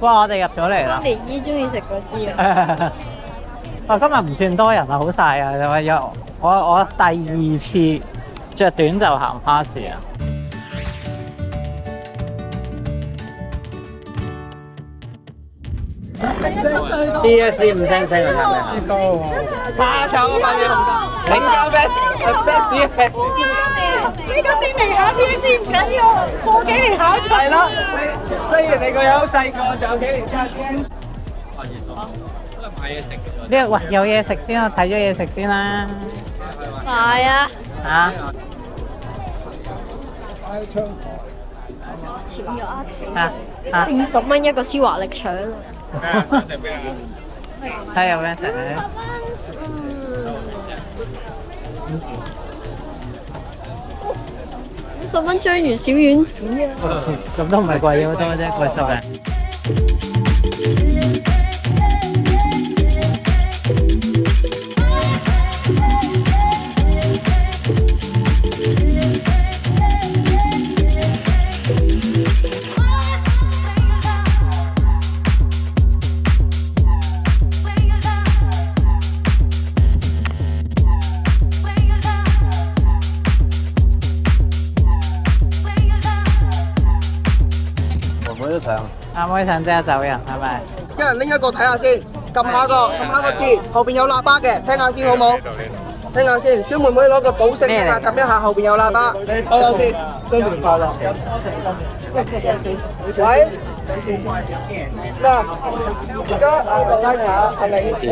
哇！我哋入咗嚟啦。連姨中意食嗰啲啊。今日唔算多人啊，好晒啊！我第二次着短袖行花市啊。DSC 5星星係咪啊？怕醜啊！快啲紅燈，領交咩？fans 呢個證明下 DSC 唔緊要，過幾年考出。係咯，雖然你個樣好細個，仲有幾年加驚。買嘢食。喂，有嘢食先啊！睇咗嘢食先啦。快啊！嚇！潮咗啊！嚇50蚊一個超華力腸。睇有咩食50咧？蚊，50蚊章魚小丸子啊！咁都唔係貴好多啫，貴10零。阿妹想即刻走人係咪？一人拎一個睇下先，撳下個字，後邊有喇叭嘅，聽下先好冇？聽下先，小妹妹攞個賭聲聽下，撳一下後邊有喇叭。你睇下先，新年快樂。喂，嗱，而家我個拉下係你，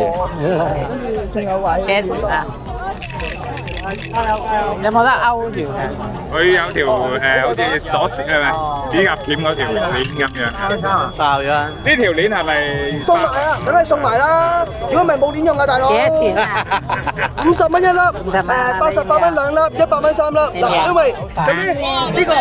仲有位。有冇得勾住嘅？佢有條好似鎖匙係咪？指甲鉗嗰條鏈咁樣。爆咗。呢條鏈係咪？送埋啊，梗係送埋啦！如果唔係冇鏈用啊，大佬。幾多錢啊50蚊一粒，88蚊兩粒，100蚊3粒。嗱，因為咁呢個。